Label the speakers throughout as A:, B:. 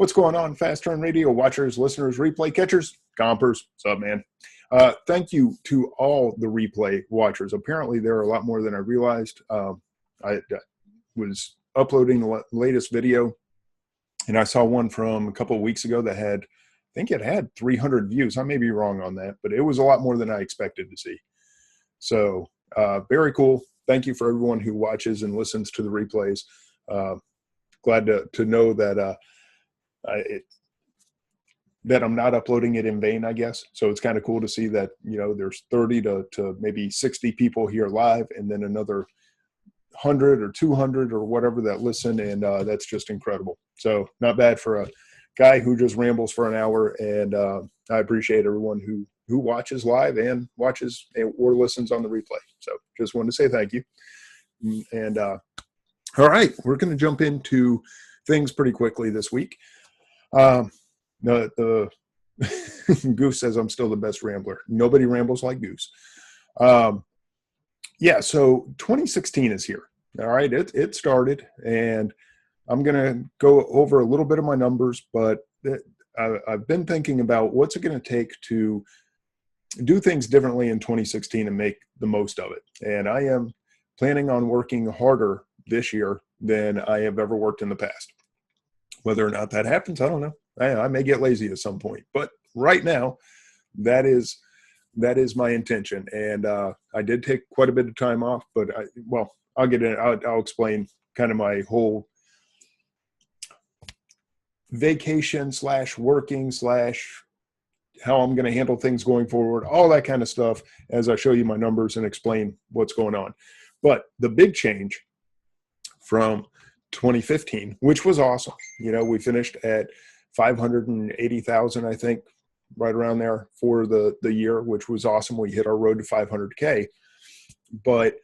A: What's going on, Fast Turn Radio watchers, listeners, replay catchers, compers? What's up, man? Thank you to all the replay watchers. Apparently, there are a lot more than I realized. I was uploading the latest video, and I saw one from a couple of weeks ago that had, I think it had 300 views. I may be wrong on that, but it was a lot more than I expected to see. So very cool. Thank you for everyone who watches and listens to the replays. Glad to know that that I'm not uploading it in vain, I guess. So it's kind of cool to see that, you know, there's 30 to maybe 60 people here live, and then another 100 or 200 or whatever that listen, and that's just incredible. So not bad for a guy who just rambles for an hour, and I appreciate everyone who watches live and watches or listens on the replay. So just wanted to say thank you. And all right, we're going to jump into things pretty quickly this week. The Goose says I'm still the best rambler. Nobody rambles like Goose. Yeah, so 2016 is here. All right, it started, and I'm going to go over a little bit of my numbers, but I've been thinking about what's it going to take to do things differently in 2016 and make the most of it. And I am planning on working harder this year than I have ever worked in the past. Whether or not that happens, I don't know. I may get lazy at some point, but right now, that is my intention. And I did take quite a bit of time off, but I'll get in. I'll explain kind of my whole vacation / working / how I'm going to handle things going forward, all that kind of stuff as I show you my numbers and explain what's going on. But the big change from 2015, which was awesome. You know, we finished at 580,000, I think, right around there for the year, which was awesome. We hit our road to 500K. But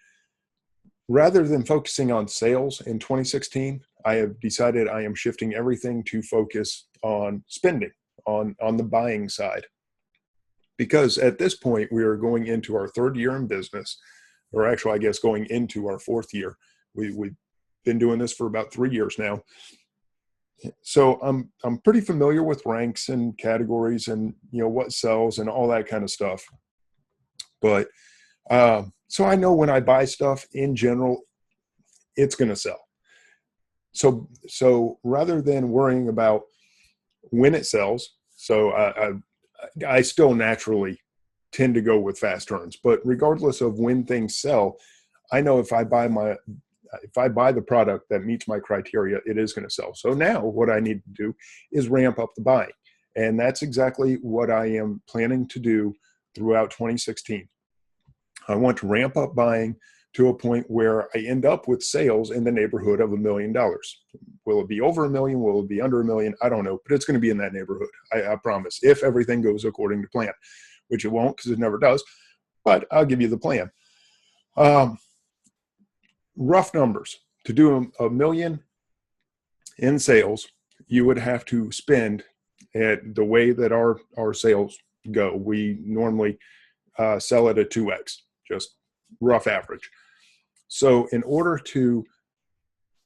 A: rather than focusing on sales in 2016, I have decided I am shifting everything to focus on spending, on the buying side. Because at this point, we are going into our third year in business, or actually, I guess, going into our fourth year. We've been doing this for about 3 years now. So I'm pretty familiar with ranks and categories and, you know, what sells and all that kind of stuff. But so I know when I buy stuff in general, it's going to sell. So rather than worrying about when it sells, so I still naturally tend to go with fast turns. But regardless of when things sell, I know if I buy the product that meets my criteria, it is going to sell. So now what I need to do is ramp up the buying. And that's exactly what I am planning to do throughout 2016. I want to ramp up buying to a point where I end up with sales in the neighborhood of $1 million. Will it be over $1 million? Will it be under $1 million? I don't know, but it's going to be in that neighborhood. I promise, if everything goes according to plan, which it won't because it never does, but I'll give you the plan. Rough numbers. To do $1 million in sales, you would have to spend at the way that our sales go. We normally sell at a 2x, just rough average. So in order to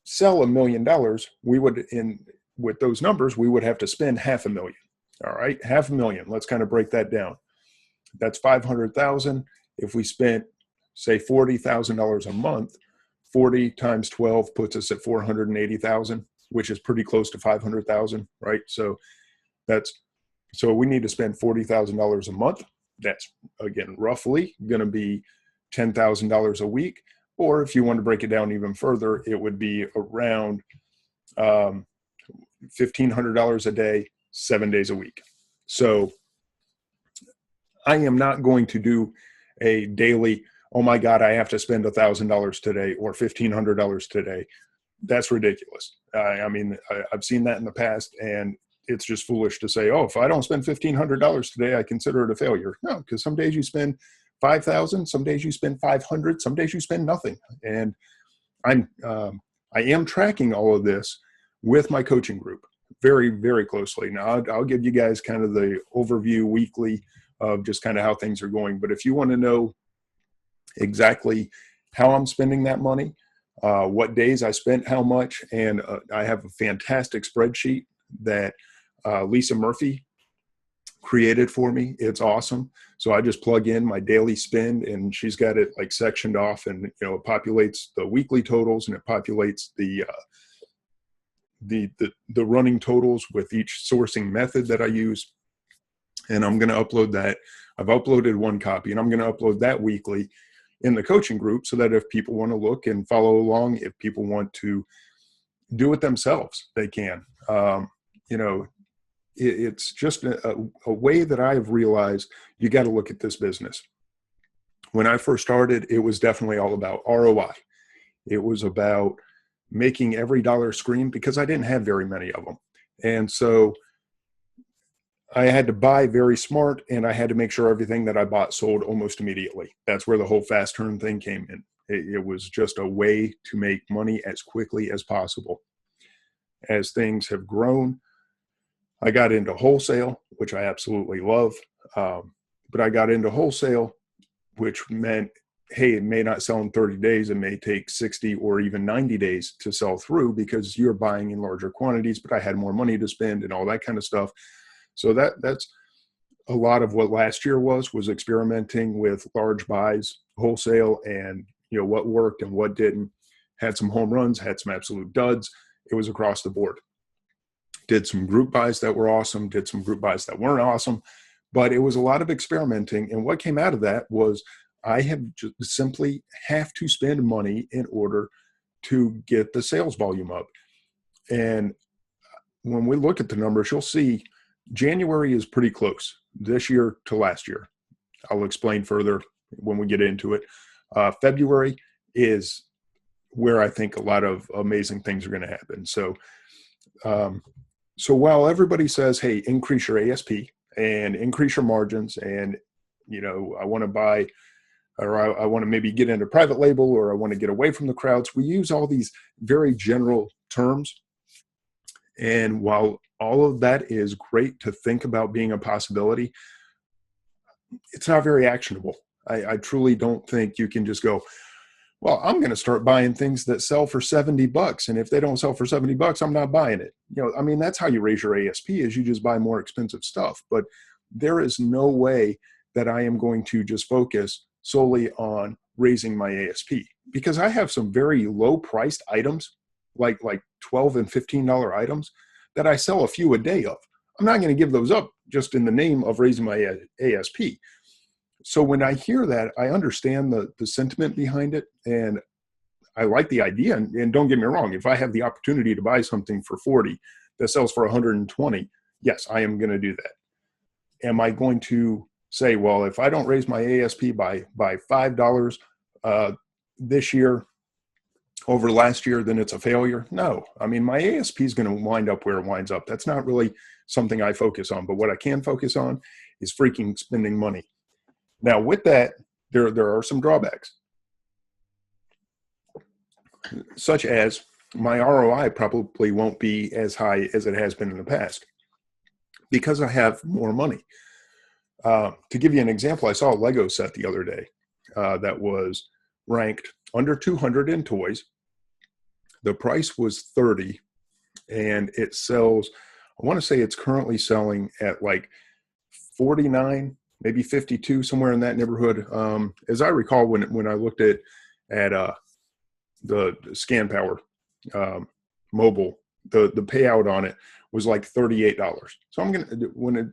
A: sell $1 million, we would, with those numbers, we would have to spend $500,000. All right, $500,000. Let's kind of break that down. That's $500,000. If we spent, say, $40,000 a month, 40 times 12 puts us at 480,000, which is pretty close to 500,000, right? So we need to spend $40,000 a month. That's, again, roughly going to be $10,000 a week. Or if you want to break it down even further, it would be around $1,500 a day, 7 days a week. So I am not going to do a daily, oh my God, I have to spend $1,000 today or $1,500 today. That's ridiculous. I mean, I've seen that in the past, and it's just foolish to say, oh, if I don't spend $1,500 today, I consider it a failure. No, because some days you spend $5,000, some days you spend $500, some days you spend nothing. And I am tracking all of this with my coaching group very, very closely. Now, I'll give you guys kind of the overview weekly of just kind of how things are going. But if you want to know exactly how I'm spending that money, what days I spent how much, and I have a fantastic spreadsheet that Lisa Murphy created for me. It's awesome. So I just plug in my daily spend, and she's got it like sectioned off, and it populates the weekly totals, and it populates the running totals with each sourcing method that I use. And I'm going to upload that. I've uploaded one copy, and I'm going to upload that weekly in the coaching group, so that if people want to look and follow along, if people want to do it themselves, they can. It's just a way that I've realized you got to look at this business. When I first started, it was definitely all about ROI. It was about making every dollar scream, because I didn't have very many of them. And so I had to buy very smart, and I had to make sure everything that I bought sold almost immediately. That's where the whole fast turn thing came in. It was just a way to make money as quickly as possible. As things have grown, I got into wholesale, which I absolutely love. But I got into wholesale, which meant, hey, it may not sell in 30 days. It may take 60 or even 90 days to sell through, because you're buying in larger quantities, but I had more money to spend and all that kind of stuff. So that's a lot of what last year was experimenting with large buys, wholesale, and what worked and what didn't. Had some home runs, had some absolute duds. It was across the board. Did some group buys that were awesome, did some group buys that weren't awesome, but it was a lot of experimenting. And what came out of that was I have just simply have to spend money in order to get the sales volume up. And when we look at the numbers, you'll see January is pretty close this year to last year. I'll explain further when we get into it. February is where I think a lot of amazing things are going to happen. So while everybody says, hey, increase your ASP and increase your margins, and, I want to buy, or I want to maybe get into private label, or I want to get away from the crowds, we use all these very general terms. And while all of that is great to think about being a possibility, it's not very actionable. I truly don't think you can just go, well, I'm going to start buying things that sell for $70. And if they don't sell for $70, I'm not buying it. That's how you raise your ASP, is you just buy more expensive stuff. But there is no way that I am going to just focus solely on raising my ASP, because I have some very low priced items, like $12 and $15 items, that I sell a few a day of. I'm not going to give those up just in the name of raising my ASP. So when I hear that, I understand the sentiment behind it, and I like the idea. And don't get me wrong, if I have the opportunity to buy something for 40 that sells for 120, yes, I am going to do that. Am I going to say, well, if I don't raise my ASP by $5 this year over last year, then it's a failure? No. My ASP is going to wind up where it winds up. That's not really something I focus on. But what I can focus on is freaking spending money. Now, with that, there are some drawbacks, such as my ROI probably won't be as high as it has been in the past, because I have more money. To give you an example, I saw a Lego set the other day that was ranked under 200 in toys. The price was $30, and it sells, I want to say it's currently selling at like $49, maybe $52, somewhere in that neighborhood. As I recall, when I looked at the Scan Power mobile, the payout on it was like $38. So I'm gonna,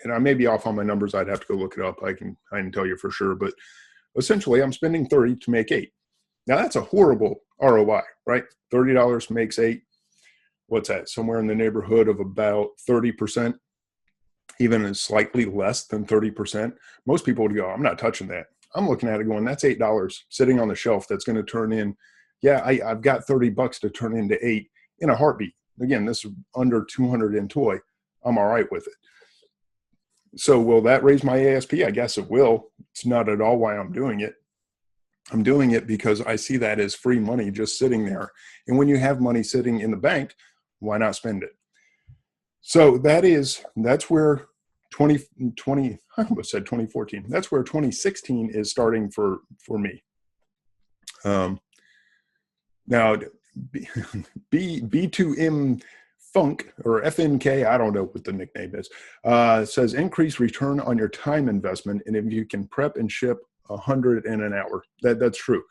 A: and I may be off on my numbers, I'd have to go look it up. I can tell you for sure, but essentially I'm spending 30 to make 8. Now that's a horrible ROI, right? $30 makes 8. What's that? Somewhere in the neighborhood of about 30%. Even slightly less than 30%, most people would go, I'm not touching that. I'm looking at it going, that's $8 sitting on the shelf that's going to turn in. Yeah, I've got $30 to turn into 8 in a heartbeat. Again, this is under 200 in toy. I'm all right with it. So will that raise my ASP? I guess it will. It's not at all why I'm doing it. I'm doing it because I see that as free money just sitting there. And when you have money sitting in the bank, why not spend it? So that's where 2020, I almost said 2014. That's where 2016 is starting for me. Now, B2M Funk or FNK, I don't know what the nickname is, says increase return on your time investment, and if you can prep and ship 100 in an hour. That's true.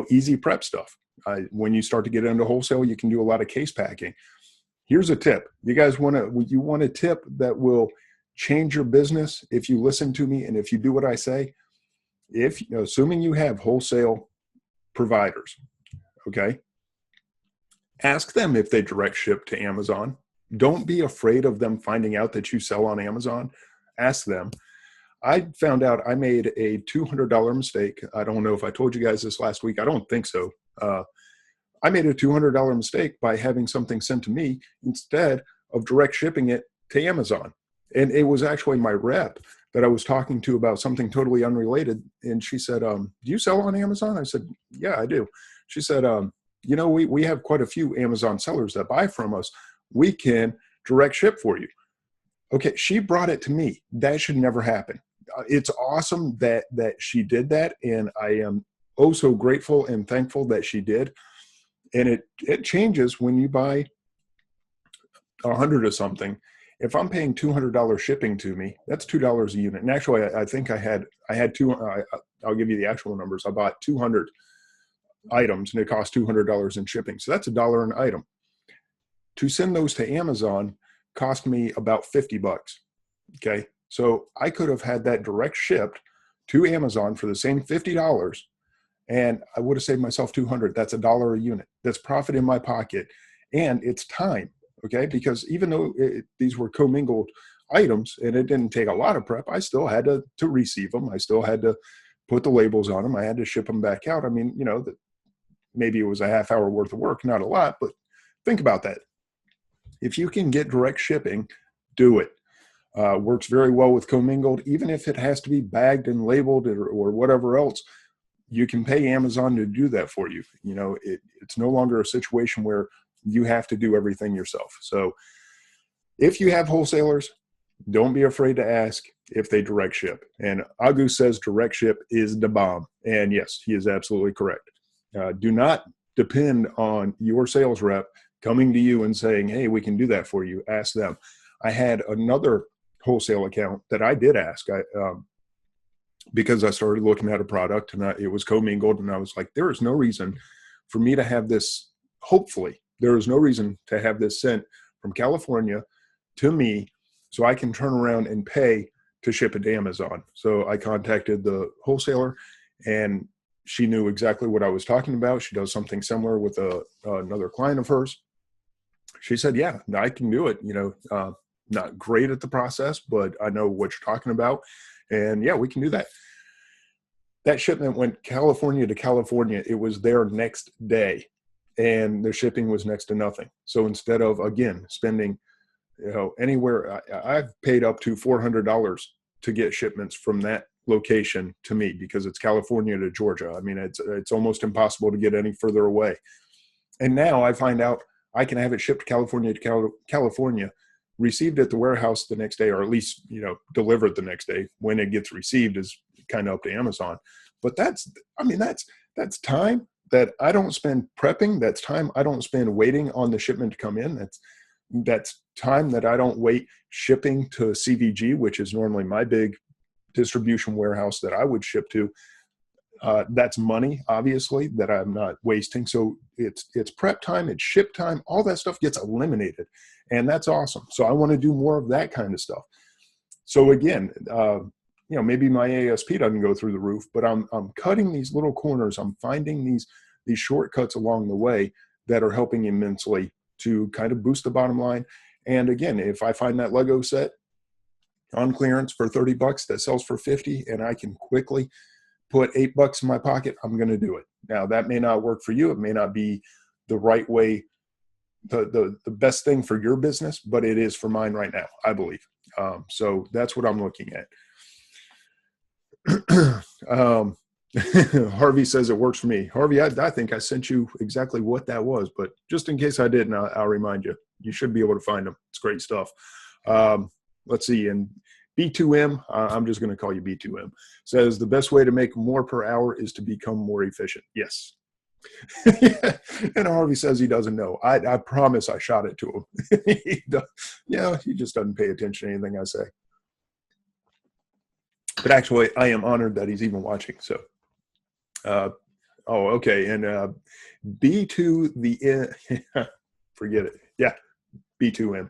A: Easy prep stuff. When you start to get into wholesale, you can do a lot of case packing. Here's a tip. You guys want a tip that will change your business if you listen to me and if you do what I say. Assuming you have wholesale providers, okay, ask them if they direct ship to Amazon. Don't be afraid of them finding out that you sell on Amazon. Ask them. I found out I made a $200 mistake. I don't know if I told you guys this last week. I don't think so. I made a $200 mistake by having something sent to me instead of direct shipping it to Amazon. And it was actually my rep that I was talking to about something totally unrelated. And she said, do you sell on Amazon? I said, yeah, I do. She said, we have quite a few Amazon sellers that buy from us. We can direct ship for you. Okay, she brought it to me. That should never happen. It's awesome that she did that. And I am oh so grateful and thankful that she did. And it changes when you buy 100 of something. If I'm paying $200 shipping to me, that's $2 a unit. And actually, I think I had two. I'll give you the actual numbers. I bought 200 items, and it cost $200 in shipping. So that's $1 an item. To send those to Amazon cost me about $50. Okay, so I could have had that direct shipped to Amazon for the same $50, and I would have saved myself $200. That's $1 a unit. That's profit in my pocket, and it's time. Okay, because even though these were commingled items and it didn't take a lot of prep, I still had to receive them. I still had to put the labels on them. I had to ship them back out. I mean, maybe it was a half hour worth of work, not a lot, but think about that. If you can get direct shipping, do it. Works very well with commingled, even if it has to be bagged and labeled or whatever else. You can pay Amazon to do that for you. It's no longer a situation where you have to do everything yourself. So if you have wholesalers, don't be afraid to ask if they direct ship. And Agu says direct ship is the bomb. And yes, he is absolutely correct. Do not depend on your sales rep coming to you and saying, hey, we can do that for you. Ask them. I had another wholesale account that I did ask because I started looking at a product and it was commingled. And I was like, there is no reason for me to have this. Hopefully, there is no reason to have this sent from California to me so I can turn around and pay to ship it to Amazon. So I contacted the wholesaler, and she knew exactly what I was talking about. She does something similar with another client of hers. She said, yeah, I can do it. Not great at the process, but I know what you're talking about. And yeah, we can do that. That shipment went California to California. It was there next day, and the shipping was next to nothing. So instead of, again, spending, anywhere, I've paid up to $400 to get shipments from that location to me because it's California to Georgia. I mean, it's almost impossible to get any further away. And now I find out I can have it shipped California to California, received at the warehouse the next day, or at least, delivered the next day. When it gets received is kind of up to Amazon. But that's time that I don't spend prepping. That's time I don't spend waiting on the shipment to come in. That's time that I don't wait shipping to CVG, which is normally my big distribution warehouse that I would ship to. That's money, obviously, that I'm not wasting. So it's prep time, it's ship time, all that stuff gets eliminated. And that's awesome. So I want to do more of that kind of stuff. So again, maybe my ASP doesn't go through the roof, but I'm cutting these little corners. I'm finding these shortcuts along the way that are helping immensely to kind of boost the bottom line. And again, if I find that Lego set on clearance for $30 that sells for $50, and I can quickly put $8 in my pocket, I'm going to do it. Now, that may not work for you. It may not be the right way, the best thing for your business, but it is for mine right now, I believe. So that's what I'm looking at. Harvey says it works for me. Harvey, I think I sent you exactly what that was, but just in case I didn't, I'll remind you. You should be able to find them. It's great stuff. Let's see. And B2M, I'm just going to call you B2M, says the best way to make more per hour is to become more efficient. Yes, Yeah. And Harvey says he doesn't know. I promise I shot it to him. He just doesn't pay attention to anything I say. But actually, I am honored that he's even watching. So, okay. And B2 the forget it. Yeah, B2M.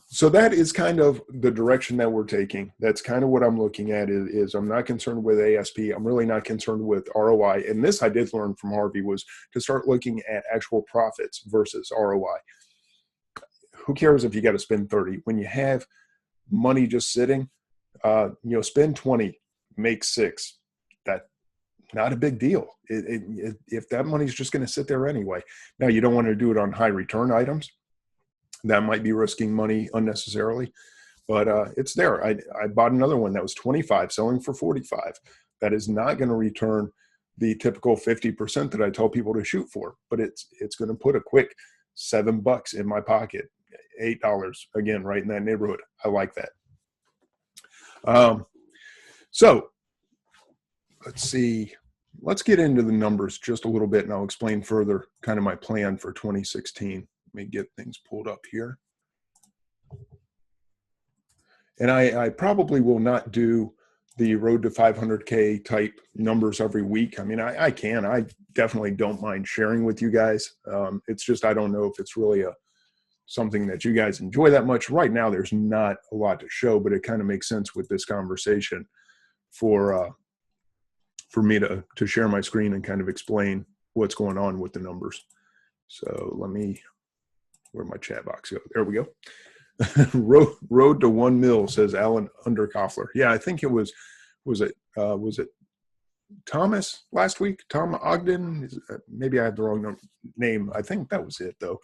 A: So that is kind of the direction that we're taking. That's kind of what I'm looking at is I'm not concerned with ASP. I'm really not concerned with ROI. And this I did learn from Harvey was to start looking at actual profits versus ROI. Who cares if you got to spend 30 when you have money just sitting, spend 20, make 6. That not a big deal. If that money's just going to sit there anyway. Now you don't want to do it on high return items. That might be risking money unnecessarily, but it's there. I bought another one that was 25, selling for 45. That is not going to return the typical 50% that I tell people to shoot for, but it's going to put a quick $7 in my pocket, $8 again, right in that neighborhood. I like that. So let's see. Let's get into the numbers just a little bit, and I'll explain further kind of my plan for 2016. Let me get things pulled up here. And I probably will not do the road to 500K type numbers every week. I mean, I can. I definitely don't mind sharing with you guys. It's just I don't know if it's really something that you guys enjoy that much. Right now, there's not a lot to show, but it kind of makes sense with this conversation for me to share my screen and kind of explain what's going on with the numbers. So where'd my chat box go? There we go. road to 1 mil, says Alan Underkoffler. Yeah, I think it was it Thomas last week? Tom Ogden? Maybe I had the wrong name. I think that was it though.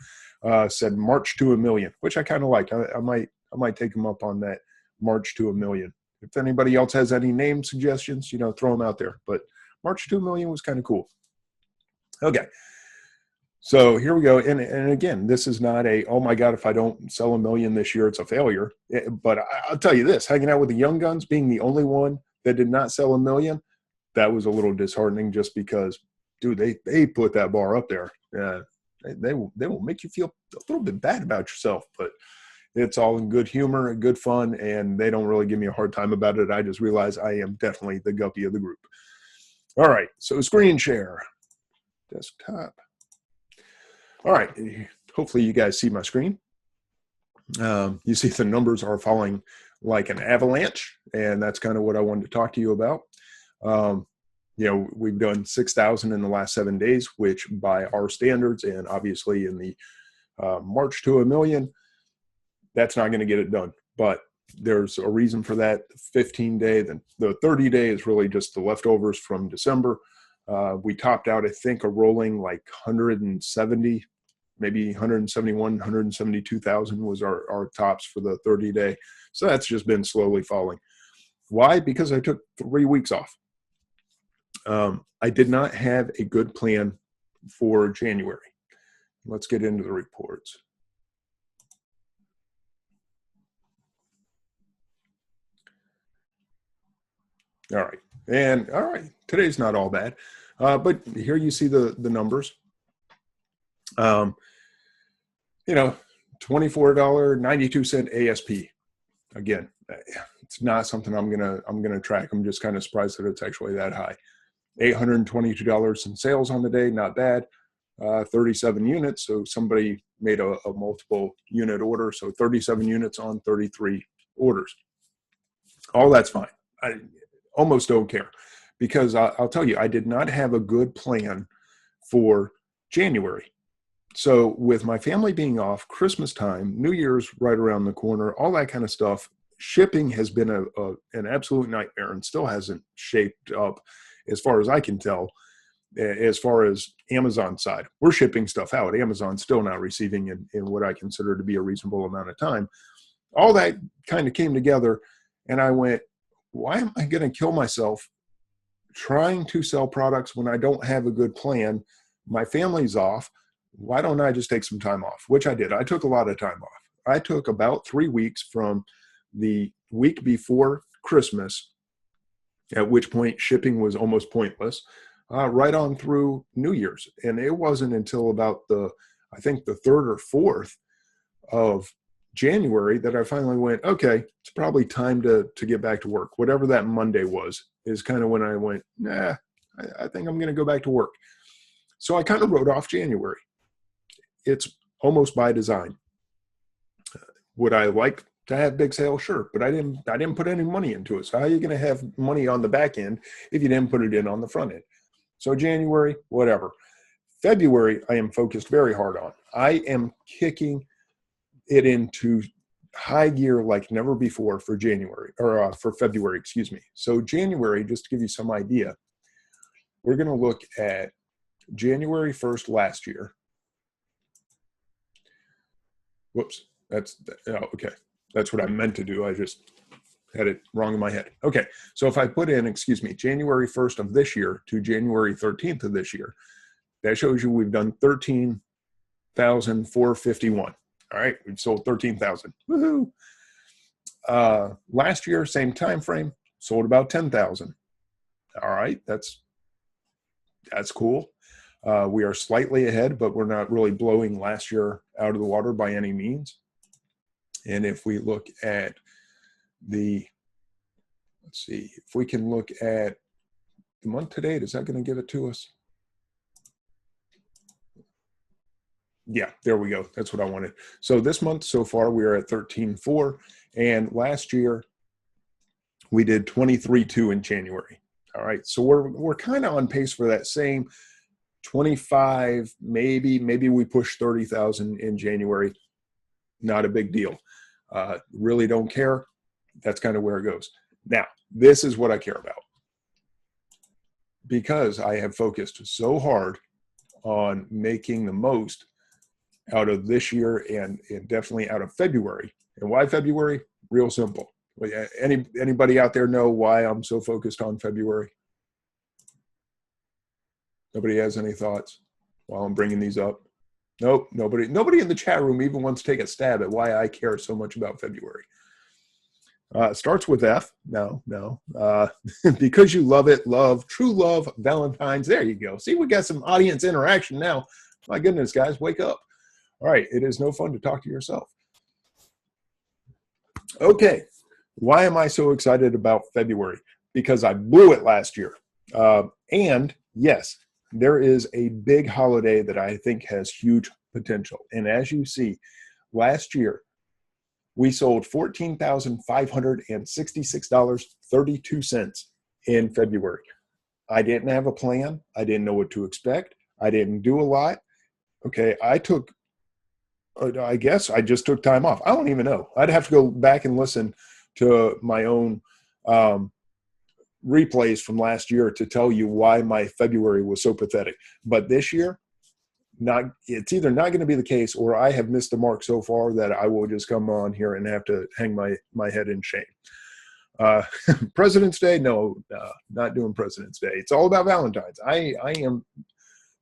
A: Said March to 1 million, which I kind of liked. I might take him up on that March to 1 million. If anybody else has any name suggestions, throw them out there. But March to 1 million was kind of cool. Okay. So here we go. And again, this is not oh my God, if I don't sell 1 million this year, it's a failure. But I'll tell you this, hanging out with the young guns, being the only one that did not sell 1 million, that was a little disheartening just because, dude, they put that bar up there. They will make you feel a little bit bad about yourself, but it's all in good humor and good fun, and they don't really give me a hard time about it. I just realize I am definitely the guppy of the group. All right, so screen share, desktop. All right, hopefully you guys see my screen. You see the numbers are falling like an avalanche, and that's kind of what I wanted to talk to you about. We've done 6,000 in the last 7 days, which by our standards, and obviously in the March to 1 million, that's not going to get it done. But there's a reason for that. 15-day, then the 30-day is really just the leftovers from December. We topped out, I think, a rolling like 170, maybe 171, 172,000 was our tops for the 30-day. So that's just been slowly falling. Why? Because I took 3 weeks off. I did not have a good plan for January. Let's get into the reports. All right. Today's not all bad. But here you see the numbers. $24.92 ASP. Again, it's not something I'm gonna track. I'm just kind of surprised that it's actually that high. $822 in sales on the day, not bad. 37 units, so somebody made a multiple unit order, so 37 units on 33 orders. All that's fine. I almost don't care because I'll tell you, I did not have a good plan for January. So with my family being off, Christmas time, New Year's right around the corner, all that kind of stuff, shipping has been an absolute nightmare and still hasn't shaped up as far as I can tell. As far as Amazon side, we're shipping stuff out. Amazon's still not receiving in what I consider to be a reasonable amount of time. All that kind of came together, and I went, why am I going to kill myself trying to sell products when I don't have a good plan? My family's off. Why don't I just take some time off? Which I did. I took a lot of time off. I took about 3 weeks from the week before Christmas, at which point shipping was almost pointless. right on through New Year's. And it wasn't until about I think the 3rd or 4th of January that I finally went, okay, it's probably time to get back to work. Whatever that Monday was is kind of when I went, nah, I think I'm going to go back to work. So I kind of wrote off January. It's almost by design. Would I like to have big sales? Sure, but I didn't put any money into it. So how are you going to have money on the back end if you didn't put it in on the front end? So January, whatever. February, I am focused very hard on. I am kicking it into high gear like never before for January, or for February, excuse me. So January, just to give you some idea, we're going to look at January 1st last year. Whoops, okay. That's what I meant to do. I just had it wrong in my head. Okay, so if I put in, January 1st of this year to January 13th of this year, that shows you we've done 13,451. All right, we've sold 13,000. Woohoo! Last year, same time frame, sold about 10,000. All right, that's cool. We are slightly ahead, but we're not really blowing last year out of the water by any means. And if we look at let's see, if we can look at the month to date, is that going to give it to us? Yeah, there we go. That's what I wanted. So this month so far, we are at 13.4. And last year, we did 23.2 in January. All right. So we're kind of on pace for that same 25, maybe we push 30,000 in January. Not a big deal. Really don't care. That's kind of where it goes. Now, this is what I care about. Because I have focused so hard on making the most out of this year and definitely out of February. And why February? Real simple. Anybody out there know why I'm so focused on February? Nobody has any thoughts while I'm bringing these up? Nope, nobody in the chat room even wants to take a stab at why I care so much about February. Starts with F. No. Because you love it, true love, Valentine's. There you go. See, we got some audience interaction now. My goodness, guys, wake up. All right, it is no fun to talk to yourself. Okay, why am I so excited about February? Because I blew it last year. And yes, there is a big holiday that I think has huge potential. And as you see, last year, we sold $14,566.32 in February. I didn't have a plan. I didn't know what to expect. I didn't do a lot. Okay, I guess I just took time off. I don't even know. I'd have to go back and listen to my own replays from last year to tell you why my February was so pathetic. But this year, it's either not going to be the case or I have missed the mark so far that I will just come on here and have to hang my head in shame. President's Day? No, not doing President's Day. It's all about Valentine's. I am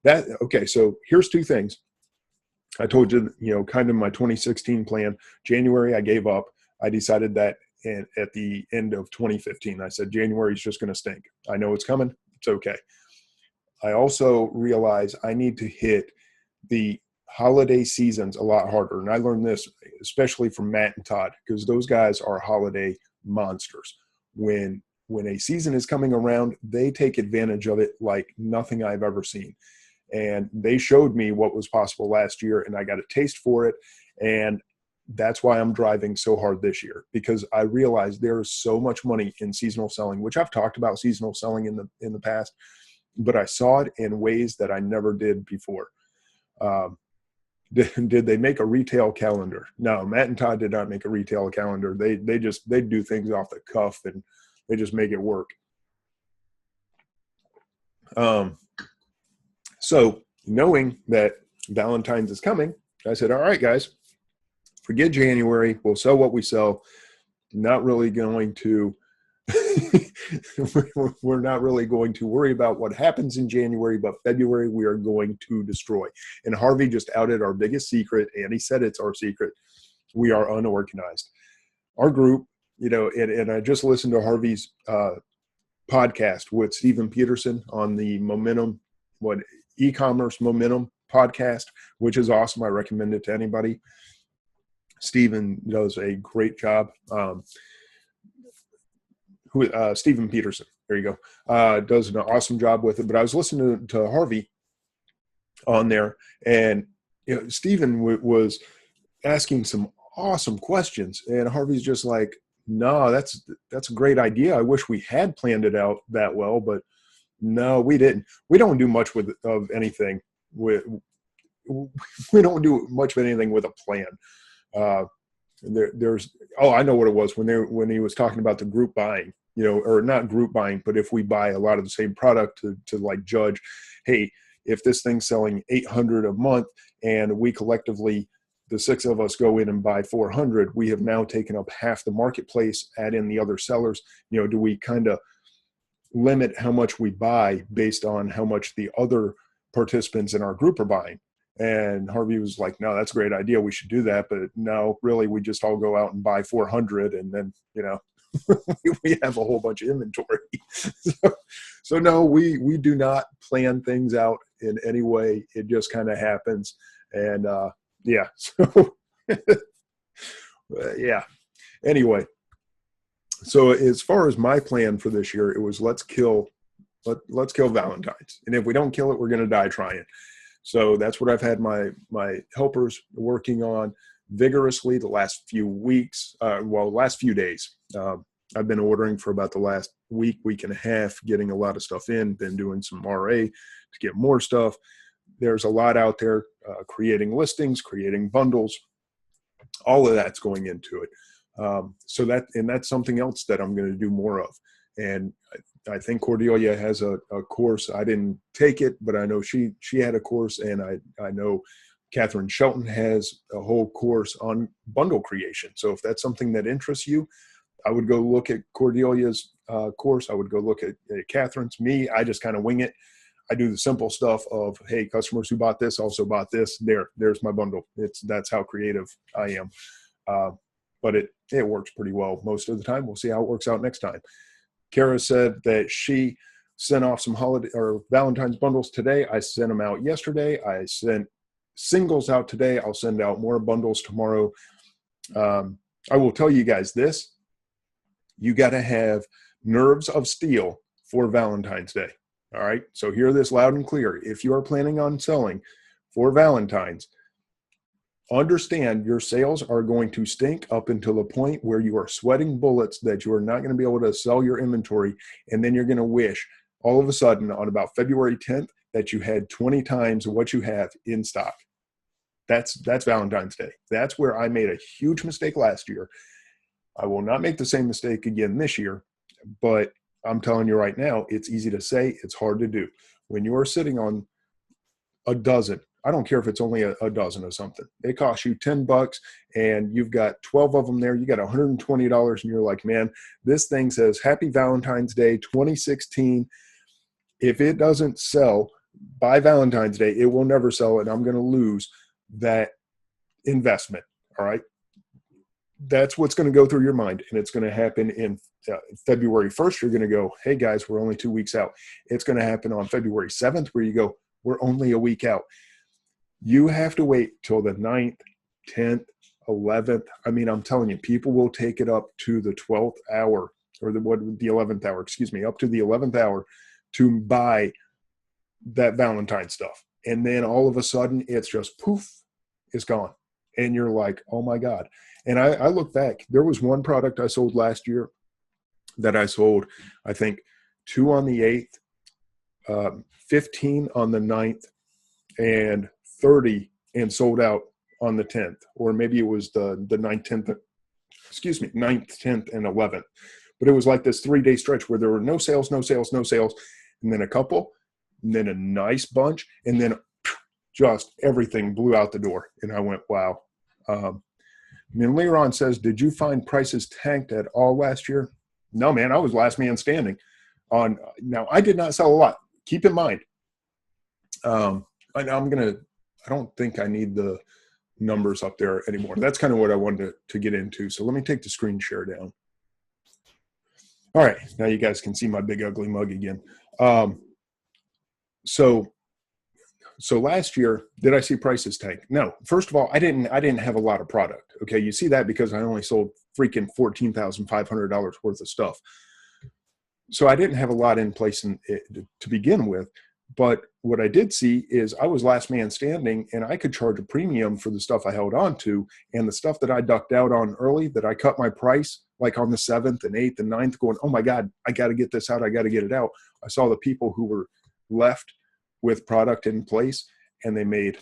A: that. Okay, so here's two things. I told you, kind of my 2016 plan. January, I gave up. I decided that at the end of 2015, I said, January is just going to stink. I know it's coming. It's okay. I also realized I need to hit the holiday seasons a lot harder. And I learned this, especially from Matt and Todd, because those guys are holiday monsters. When a season is coming around, they take advantage of it like nothing I've ever seen. And they showed me what was possible last year, and I got a taste for it. And that's why I'm driving so hard this year, because I realized there is so much money in seasonal selling, which I've talked about seasonal selling in the past, but I saw it in ways that I never did before. Did they make a retail calendar? No, Matt and Todd did not make a retail calendar. They do things off the cuff and they just make it work. So knowing that Valentine's is coming, I said, all right, guys, forget January. We'll sell what we sell. Not really going to, we're not really going to worry about what happens in January, but February we are going to destroy. And Harvey just outed our biggest secret, and he said it's our secret. We are unorganized. Our group, and I just listened to Harvey's podcast with Stephen Peterson on the Momentum, e-commerce Momentum podcast, which is awesome. I recommend it to anybody. Stephen does a great job. Stephen Peterson, there you go, does an awesome job with it. But I was listening to Harvey on there, and Stephen was asking some awesome questions, and Harvey's just like, no, that's a great idea. I wish we had planned it out that well, but no, we didn't. We don't do much of anything with a plan. I know what it was when he was talking about the group buying, or not group buying, but if we buy a lot of the same product to like judge, hey, if this thing's selling 800 a month and we collectively, the 6 of us, go in and buy 400, we have now taken up half the marketplace, add in the other sellers. Do we kind of limit how much we buy based on how much the other participants in our group are buying? And Harvey was like, no, that's a great idea. We should do that. But no, really, we just all go out and buy 400. And then, we have a whole bunch of inventory. So no, we do not plan things out in any way. It just kind of happens. And yeah, so yeah. Anyway, so as far as my plan for this year, it was let's kill Valentine's. And if we don't kill it, we're going to die trying. So that's what I've had my helpers working on vigorously the last few weeks, last few days. I've been ordering for about the last week and a half, getting a lot of stuff in, been doing some RA to get more stuff. There's a lot out there, creating listings, creating bundles, all of that's going into it. So that's something else that I'm going to do more of. And I think Cordelia has a course. I didn't take it, but I know she had a course, and I know Catherine Shelton has a whole course on bundle creation. So if that's something that interests you, I would go look at Cordelia's course. I would go look at Catherine's. Me, I just kind of wing it. I do the simple stuff of, hey, customers who bought this also bought this. There's my bundle. That's how creative I am. But it works pretty well most of the time. We'll see how it works out next time. Kara said that she sent off some holiday or Valentine's bundles today. I sent them out yesterday. I sent singles out today. I'll send out more bundles tomorrow. I will tell you guys this. You got to have nerves of steel for Valentine's Day. All right. So hear this loud and clear. If you are planning on selling for Valentine's, understand your sales are going to stink up until the point where you are sweating bullets that you are not going to be able to sell your inventory. And then you're going to wish all of a sudden on about February 10th that you had 20 times what you have in stock. That's Valentine's Day. That's where I made a huge mistake last year. I will not make the same mistake again this year, but I'm telling you right now, it's easy to say, it's hard to do. When you are sitting on a dozen, I don't care if it's only a dozen or something. It costs you $10 and you've got 12 of them there. You got $120 and you're like, man, this thing says Happy Valentine's Day 2016. If it doesn't sell by Valentine's Day, it will never sell, and I'm going to lose that investment. All right. That's what's going to go through your mind, and it's going to happen in February 1st. You're going to go, hey guys, we're only 2 weeks out. It's going to happen on February 7th where you go, we're only a week out. You have to wait till the 9th, 10th, 11th. I mean, I'm telling you, people will take it up to the 12th hour or the 11th hour, up to the 11th hour to buy that Valentine stuff. And then all of a sudden it's just poof, it's gone. And you're like, oh my God. And I look back, there was one product I sold last year that I sold, I think 2 on the 8th, 15 on the 9th, and 30 and sold out on the 10th, or maybe it was the 9th, 10th, 9th, 10th, and 11th. But it was like this 3-day stretch where there were no sales, and then a couple, and then a nice bunch, and then just everything blew out the door. And I went, wow. Leron says, did you find prices tanked at all last year? No, man, I was last man standing. Now, I did not sell a lot. Keep in mind, I don't think I need the numbers up there anymore. That's kind of what I wanted to get into. So let me take the screen share down. All right, now you guys can see my big ugly mug again. Um, so so last year, did I see prices tank? No. First of all, I didn't have a lot of product. Okay, you see that because I only sold freaking $14,500 worth of stuff. So I didn't have a lot in place to begin with. But what I did see is I was last man standing, and I could charge a premium for the stuff I held on to, and the stuff that I ducked out on early, that I cut my price like on the 7th and 8th and 9th, going, oh my God, I got to get this out. I got to get it out. I saw the people who were left with product in place, and they made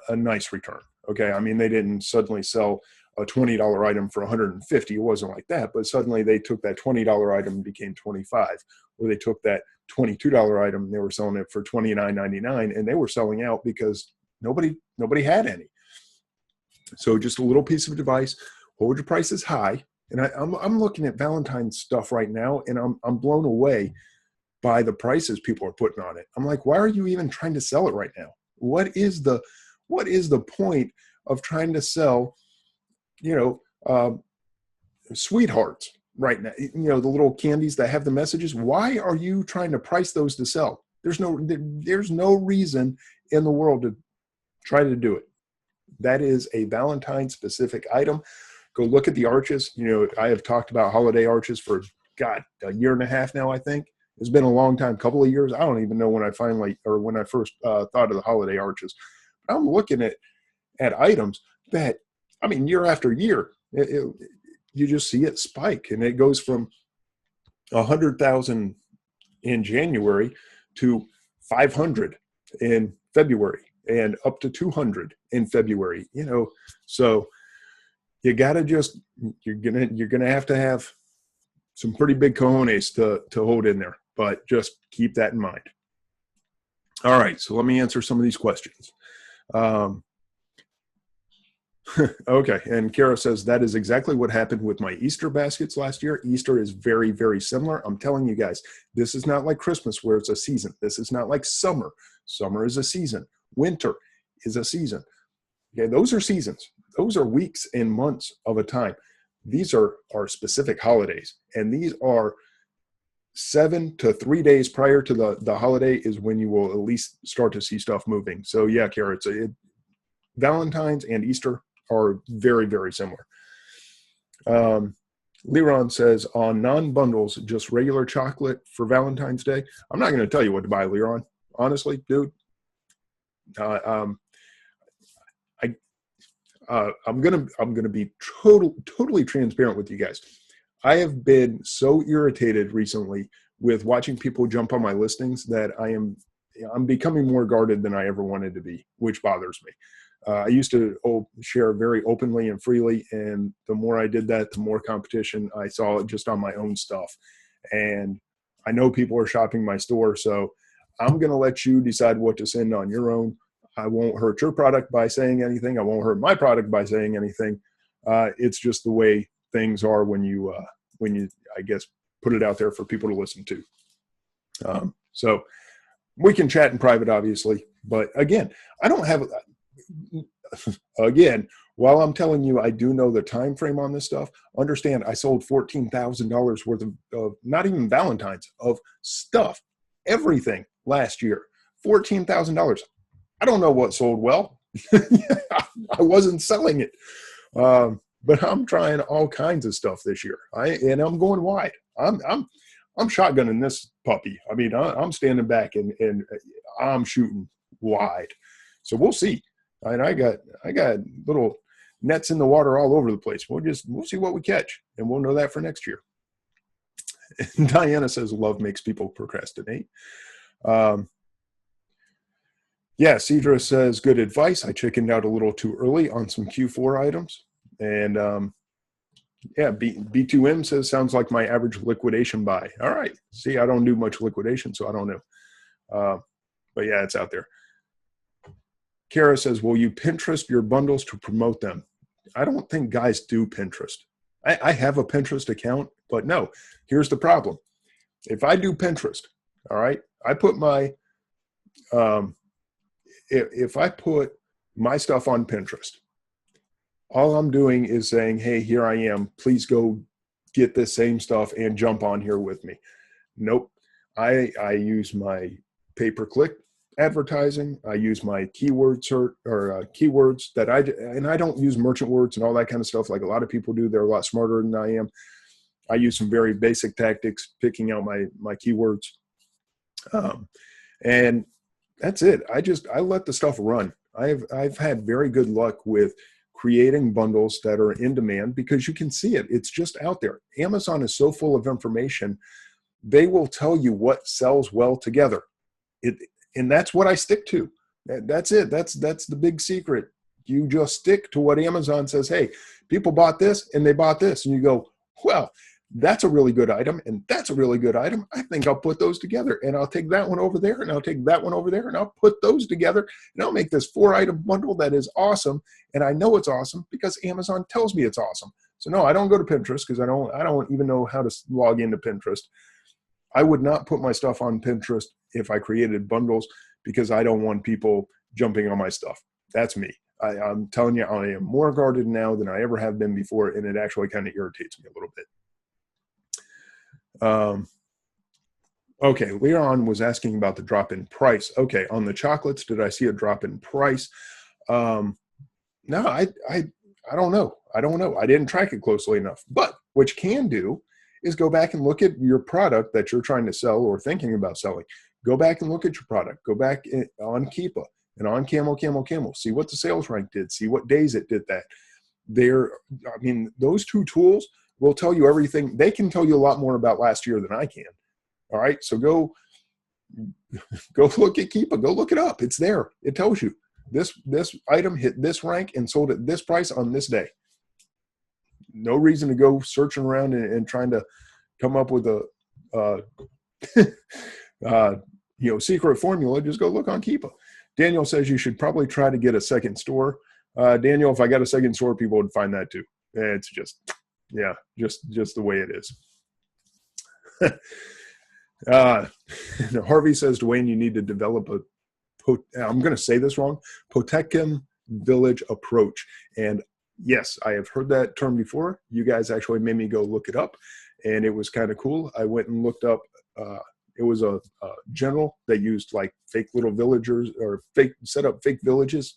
A: a nice return. Okay. I mean, they didn't suddenly sell a $20 item for 150. It wasn't like that, but suddenly they took that $20 item and became 25, or they took that $22 item and they were selling it for $29.99, and they were selling out because nobody had any. So just a little piece of advice: hold your prices high. And I'm looking at Valentine's stuff right now, and I'm blown away by the prices people are putting on it. I'm like, why are you even trying to sell it right now? What is the point of trying to sell, sweethearts right now? The little candies that have the messages. Why are you trying to price those to sell? There's no reason in the world to try to do it. That is a Valentine specific item. Go look at the arches. I have talked about holiday arches for, God, a year and a half now, I think. It's been a long time, couple of years. I don't even know when I first thought of the holiday arches. I'm looking at items that, I mean, year after year, you just see it spike, and it goes from 100,000 in January to 500 in February, and up to 200 in February. So you gotta you're gonna have to have some pretty big cojones to hold in there, but just keep that in mind. All right, so let me answer some of these questions. Okay, and Kara says that is exactly what happened with my Easter baskets last year. Easter is very, very similar. I'm telling you guys, this is not like Christmas where it's a season. This is not like summer. Summer is a season. Winter is a season. Okay, those are seasons. Those are weeks and months of a time. These are specific holidays, and these are 7 to 3 days prior to the holiday is when you will at least start to see stuff moving. So yeah, Kara, Valentine's and Easter are very, very similar. Leron says, on non-bundles, just regular chocolate for Valentine's Day. I'm not going to tell you what to buy, Leron. Honestly, dude. I'm gonna be totally transparent with you guys. I have been so irritated recently with watching people jump on my listings that I'm becoming more guarded than I ever wanted to be, which bothers me. I used to share very openly and freely, and the more I did that, the more competition I saw just on my own stuff. And I know people are shopping my store, so I'm going to let you decide what to send on your own. I won't hurt your product by saying anything. I won't hurt my product by saying anything. It's just the way things are when you, I guess, put it out there for people to listen to. So we can chat in private, obviously. But again, I don't have, again, while I'm telling you, I do know the time frame on this stuff. Understand, I sold $14,000 worth of not even Valentine's, of stuff, everything last year. $14,000. I don't know what sold well. I wasn't selling it. But I'm trying all kinds of stuff this year. And I'm going wide. I'm shotgunning this puppy. I mean, I'm standing back and I'm shooting wide. So we'll see. And I got little nets in the water all over the place. We'll see what we catch, and we'll know that for next year. And Diana says love makes people procrastinate. Yeah, Cedra says, good advice. I chickened out a little too early on some Q4 items. And yeah, B2M says, sounds like my average liquidation buy. All right. See, I don't do much liquidation, so I don't know. But yeah, it's out there. Kara says, will you Pinterest your bundles to promote them? I don't think guys do Pinterest. I have a Pinterest account, but no, here's the problem. If I do Pinterest, all right, I put my, if I put my stuff on Pinterest, all I'm doing is saying, hey, here I am. Please go get this same stuff and jump on here with me. Nope. I use my pay-per-click advertising. I use my keyword search or keywords that I don't use merchant words and all that kind of stuff like a lot of people do. They're a lot smarter than I am. I use some very basic tactics, picking out my keywords. And that's it. I let the stuff run. I've had very good luck with creating bundles that are in demand because you can see it. It's just out there. Amazon is so full of information. They will tell you what sells well together. And that's what I stick to. That's it. That's the big secret. You just stick to what Amazon says. Hey, people bought this and they bought this. And you go, well, that's a really good item. And that's a really good item. I think I'll put those together and I'll take that one over there and I'll take that one over there and I'll put those together and I'll make this 4-item bundle that is awesome. And I know it's awesome because Amazon tells me it's awesome. So no, I don't go to Pinterest because I don't even know how to log into Pinterest. I would not put my stuff on Pinterest if I created bundles because I don't want people jumping on my stuff. That's me. I'm telling you, I am more guarded now than I ever have been before, and it actually kind of irritates me a little bit. Okay, Leon was asking about the drop in price. Okay, on the chocolates, did I see a drop in price? No, I don't know. I don't know. I didn't track it closely enough. But what you can do is go back and look at your product that you're trying to sell or thinking about selling. Go back and look at your product. Go back on Keepa and on Camel. See what the sales rank did. See what days it did that. Those two tools will tell you everything. They can tell you a lot more about last year than I can. All right, so go look at Keepa. Go look it up. It's there. It tells you this item hit this rank and sold at this price on this day. No reason to go searching around and trying to come up with a secret formula. Just go look on Keepa. Daniel says you should probably try to get a second store. Daniel, if I got a second store, people would find that too. It's just the way it is. Harvey says, Dwayne, you need to develop I'm going to say this wrong, Potemkin village approach. And yes, I have heard that term before. You guys actually made me go look it up, and it was kind of cool. I went and looked up. It was a general that used like fake little villagers or set up fake villages,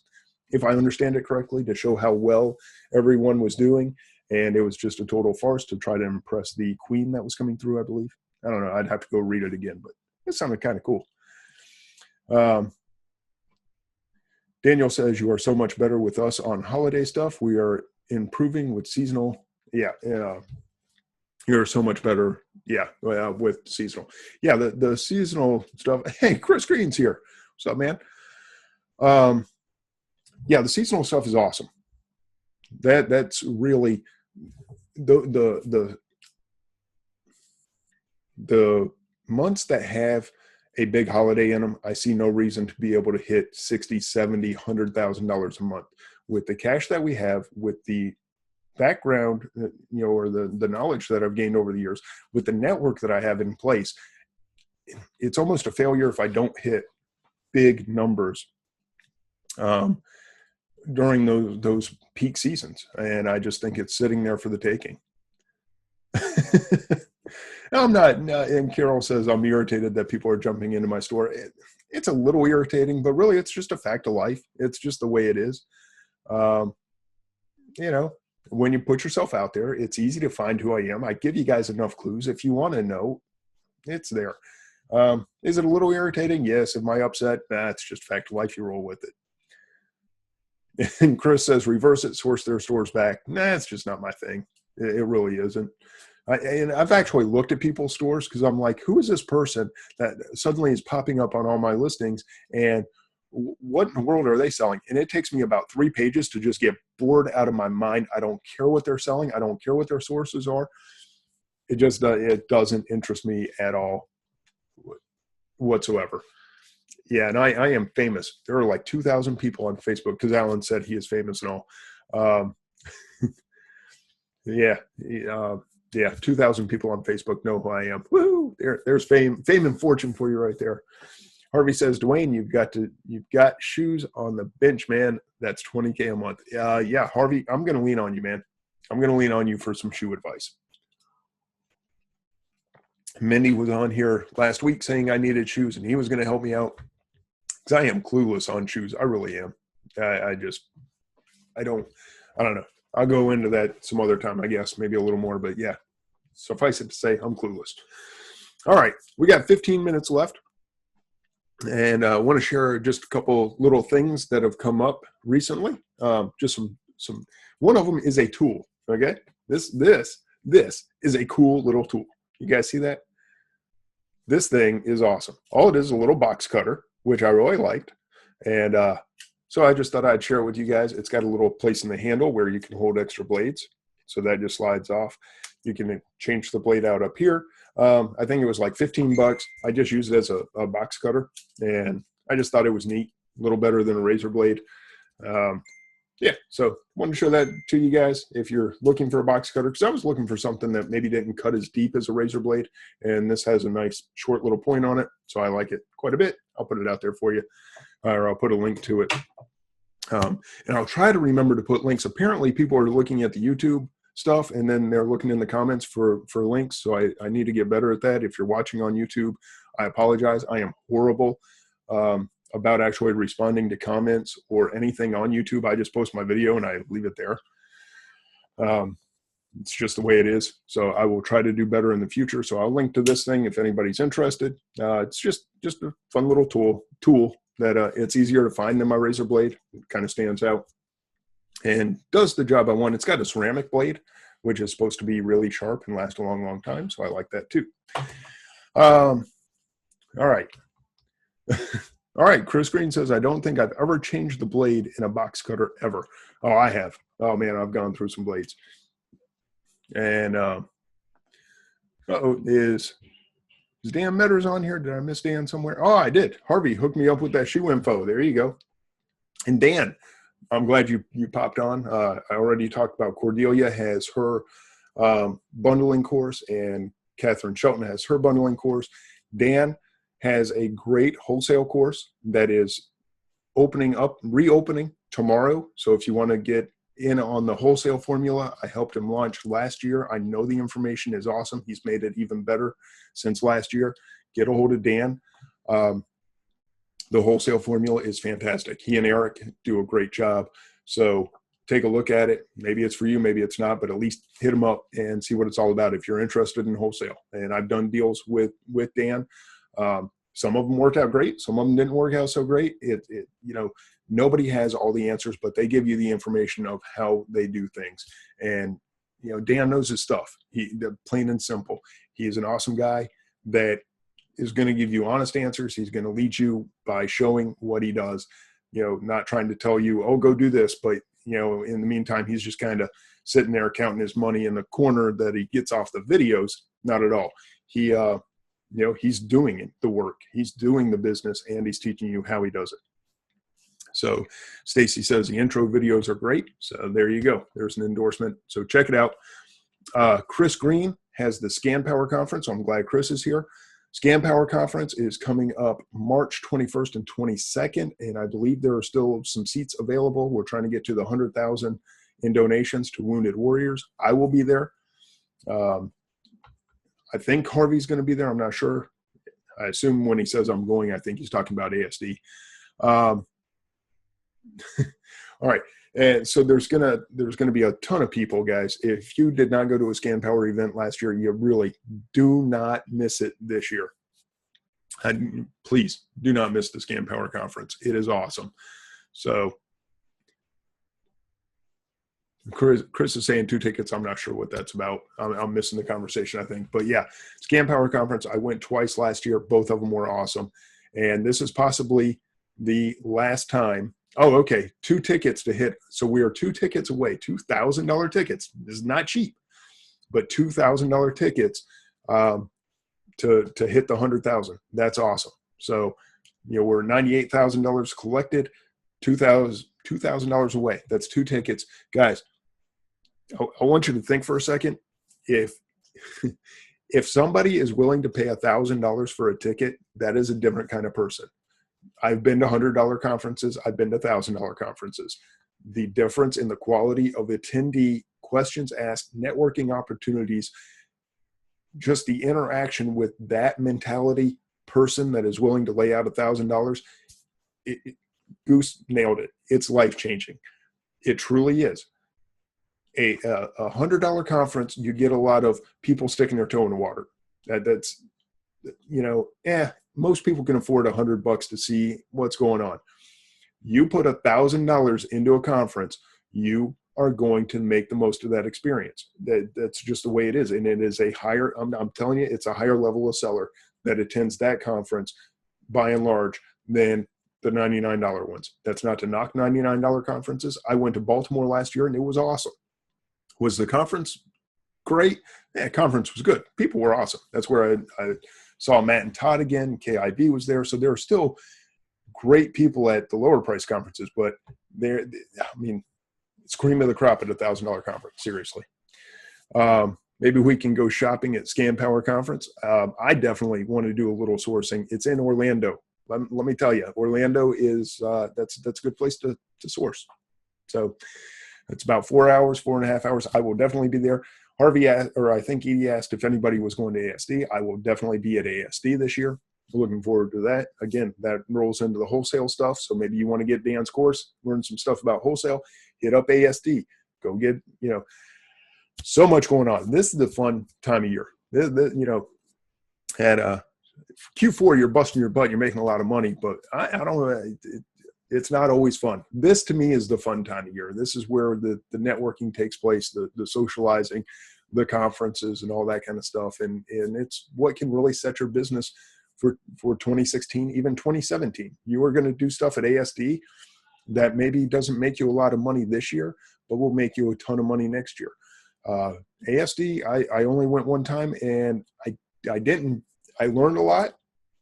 A: if I understand it correctly, to show how well everyone was doing. And it was just a total farce to try to impress the queen that was coming through, I believe. I don't know. I'd have to go read it again, but it sounded kind of cool. Daniel says, you are so much better with us on holiday stuff. We are improving with seasonal. Yeah. You're so much better. Yeah. With seasonal. Yeah. The seasonal stuff. Hey, Chris Green's here. What's up, man? Yeah. The seasonal stuff is awesome. That's really the months that have a big holiday in them, I see no reason to be able to hit $60, $70, $100,000 a month with the cash that we have, with the background, or the knowledge that I've gained over the years, with the network that I have in place. It's almost a failure if I don't hit big numbers during those peak seasons. And I just think it's sitting there for the taking. I'm not, and Carol says, I'm irritated that people are jumping into my store. It's a little irritating, but really it's just a fact of life. It's just the way it is. When you put yourself out there, it's easy to find who I am. I give you guys enough clues. If you want to know, it's there. Is it a little irritating? Yes. Am I upset? Nah, it's just fact of life. You roll with it. And Chris says, reverse it, source their stores back. Nah, it's just not my thing. It really isn't. And I've actually looked at people's stores because I'm like, who is this person that suddenly is popping up on all my listings, and what in the world are they selling? And it takes me about 3 pages to just get bored out of my mind. I don't care what they're selling. I don't care what their sources are. It just it doesn't interest me at all whatsoever. Yeah, and I am famous. There are like 2,000 people on Facebook because Alan said he is famous and all. Yeah, 2,000 people on Facebook know who I am. Woo! There's fame and fortune for you right there. Harvey says, Dwayne, you've got shoes on the bench, man. That's $20K a month. Yeah, Harvey, I'm going to lean on you, man. I'm going to lean on you for some shoe advice. Mindy was on here last week saying I needed shoes and he was going to help me out, because I am clueless on shoes. I really am. I don't know. I'll go into that some other time, I guess, maybe a little more, but yeah, suffice it to say, I'm clueless. All right. We got 15 minutes left, and I want to share just a couple little things that have come up recently. Just some, one of them is a tool. Okay. This is a cool little tool. You guys see that? This thing is awesome. All it is a little box cutter, which I really liked. And so I just thought I'd share it with you guys. It's got a little place in the handle where you can hold extra blades. So that just slides off. You can change the blade out up here. I think it was like 15 bucks. I just used it as a box cutter, and I just thought it was neat, a little better than a razor blade. Yeah, so wanted to show that to you guys if you're looking for a box cutter, because I was looking for something that maybe didn't cut as deep as a razor blade, and this has a nice short little point on it, so I like it quite a bit. I'll put it out there for you, or I'll put a link to it. And I'll try to remember to put links. Apparently, people are looking at the YouTube stuff, and then they're looking in the comments for links, so I need to get better at that. If you're watching on YouTube, I apologize. I am horrible about actually responding to comments or anything on YouTube. I just post my video and I leave it there. It's just the way it is. So I will try to do better in the future. So I'll link to this thing if anybody's interested. It's just a fun little tool that it's easier to find than my razor blade. It kind of stands out and does the job I want. It's got a ceramic blade, which is supposed to be really sharp and last a long, long time. So I like that too. All right. All right, Chris Green says, I don't think I've ever changed the blade in a box cutter ever. Oh, I have. Oh, man, I've gone through some blades. And, is Dan Metters on here? Did I miss Dan somewhere? Oh, I did. Harvey hooked me up with that shoe info. There you go. And Dan, I'm glad you popped on. I already talked about Cordelia has her bundling course, and Catherine Shelton has her bundling course. Dan has a great wholesale course that is reopening tomorrow. So if you want to get in on the wholesale formula, I helped him launch last year. I know the information is awesome. He's made it even better since last year. Get a hold of Dan. The wholesale formula is fantastic. He and Eric do a great job. So take a look at it. Maybe it's for you, maybe it's not, but at least hit him up and see what it's all about if you're interested in wholesale. And I've done deals with Dan. Some of them worked out great. Some of them didn't work out so great. Nobody has all the answers, but they give you the information of how they do things. And, Dan knows his stuff. Plain and simple. He is an awesome guy that is going to give you honest answers. He's going to lead you by showing what he does, not trying to tell you, oh, go do this. But, in the meantime, he's just kind of sitting there counting his money in the corner that he gets off the videos. Not at all. He's doing the work. He's doing the business, and he's teaching you how he does it. So Stacy says the intro videos are great. So there you go. There's an endorsement. So check it out. Chris Green has the Scan Power Conference. I'm glad Chris is here. Scan Power Conference is coming up March 21st and 22nd, and I believe there are still some seats available. We're trying to get to the 100,000 in donations to Wounded Warriors. I will be there. I think Harvey's going to be there. I'm not sure. I assume when he says I'm going, I think he's talking about ASD. All right. And so there's gonna be a ton of people, guys. If you did not go to a Scan Power event last year, you really do not miss it this year. And please do not miss the Scan Power Conference. It is awesome. So Chris is saying 2 tickets. I'm not sure what that's about. I'm missing the conversation, I think. But yeah, Scan Power Conference. I went twice last year. Both of them were awesome. And this is possibly the last time. Oh, okay. 2 tickets to hit. So we are 2 tickets away. $2,000 tickets. This is not cheap, but $2,000 tickets to hit the 100,000. That's awesome. So, we're $98,000 collected, $2,000 away. That's 2 tickets. Guys, I want you to think for a second. If somebody is willing to pay $1,000 for a ticket, that is a different kind of person. I've been to $100 conferences. I've been to $1,000 conferences. The difference in the quality of attendee, questions asked, networking opportunities, just the interaction with that mentality person that is willing to lay out $1,000, Goose nailed it. It's life-changing. It truly is. A $100 conference, you get a lot of people sticking their toe in the water. That's, most people can afford $100 to see what's going on. You put $1,000 into a conference, you are going to make the most of that experience. That's just the way it is. And it is a higher, I'm telling you, it's a higher level of seller that attends that conference by and large than the $99 ones. That's not to knock $99 conferences. I went to Baltimore last year and it was awesome. Was the conference great? Yeah, conference was good. People were awesome. That's where I saw Matt and Todd again. KIB was there. So there are still great people at the lower price conferences, but it's cream of the crop at $1,000 conference. Seriously. Maybe we can go shopping at Scam Power Conference. I definitely want to do a little sourcing. It's in Orlando. Let me tell you, Orlando is that's a good place to source. So it's about 4.5 hours. I will definitely be there. Harvey asked, or I think Edie asked if anybody was going to ASD. I will definitely be at ASD this year. Looking forward to that. Again, that rolls into the wholesale stuff. So maybe you want to get Dan's course, learn some stuff about wholesale, hit up ASD. Go get, so much going on. This is the fun time of year. At Q4, you're busting your butt. You're making a lot of money, but I don't know. It's not always fun. This to me is the fun time of year. This is where the networking takes place, the socializing, the conferences and all that kind of stuff. And it's what can really set your business for 2016, even 2017. You are going to do stuff at ASD that maybe doesn't make you a lot of money this year, but will make you a ton of money next year. ASD, I only went one time and I learned a lot.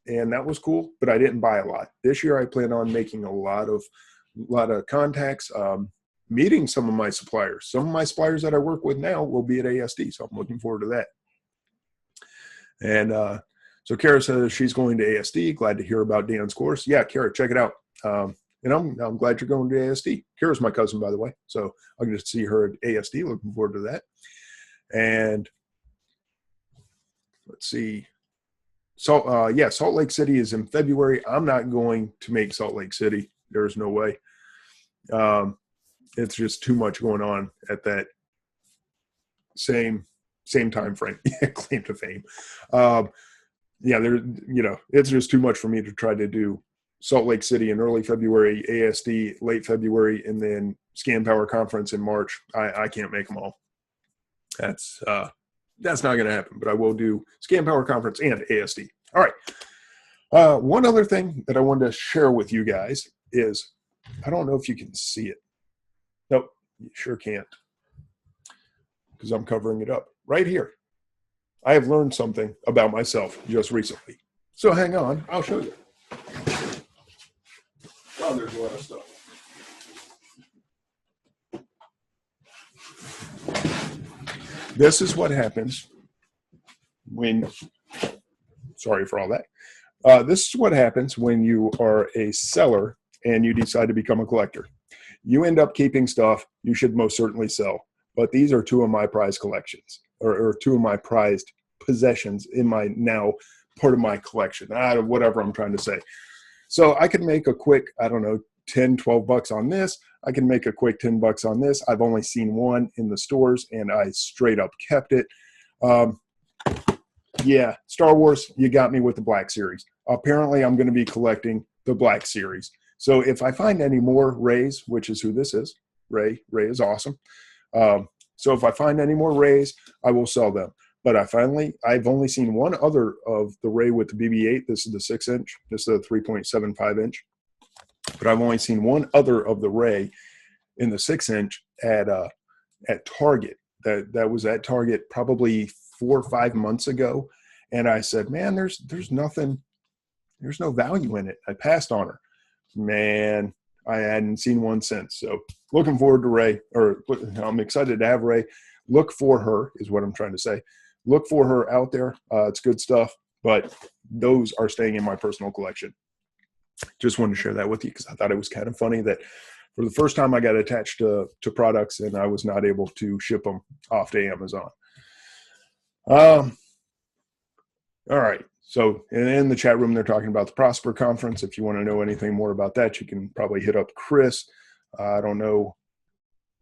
A: And that was cool, but I didn't buy a lot. This year, I plan on making a lot of contacts, meeting some of my suppliers. Some of my suppliers that I work with now will be at ASD, so I'm looking forward to that. And so Kara says she's going to ASD. Glad to hear about Dan's course. Yeah, Kara, check it out. And I'm glad you're going to ASD. Kara's my cousin, by the way, so I'll get to see her at ASD. Looking forward to that. And let's see. So, Salt Lake City is in February. I'm not going to make Salt Lake City. There's no way. It's just too much going on at that same time frame. Claim to fame. It's just too much for me to try to do Salt Lake City in early February, ASD late February, and then Scam Power Conference in March. I can't make them all. That's not going to happen, but I will do Scam Power Conference and ASD. All right. One other thing that I wanted to share with you guys is, I don't know if you can see it. Nope, you sure can't, because I'm covering it up. Right here, I have learned something about myself just recently. So hang on, I'll show you. Oh, there's a lot of stuff. This is what happens when, sorry for all that. This is what happens when you are a seller and you decide to become a collector. You end up keeping stuff you should most certainly sell. But these are two of my prized collections, or two of my prized possessions in my now part of my collection, whatever I'm trying to say. So I could make a quick, I don't know, 10, 12 bucks on this. I can make a quick 10 bucks on this. I've only seen one in the stores and I straight up kept it. Yeah, Star Wars, you got me with the Black Series. Apparently I'm going to be collecting the Black Series. So if I find any more Rays, which is who this is, Ray is awesome. So if I find any more Rays, I will sell them. But I've only seen one other of the Ray with the BB-8. This is the 6-inch. This is the 3.75 inch. But I've only seen one other of the Ray in the 6-inch at Target. That was at Target probably 4 or 5 months ago. And I said, man, there's nothing, there's no value in it. I passed on her. Man, I hadn't seen one since. So looking forward to Ray, or I'm excited to have Ray. Look for her is what I'm trying to say. Look for her out there. It's good stuff, but those are staying in my personal collection. Just wanted to share that with you because I thought it was kind of funny that for the first time I got attached to products and I was not able to ship them off to Amazon. All right. So in the chat room, they're talking about the Prosper Conference. If you want to know anything more about that, you can probably hit up Chris. I don't know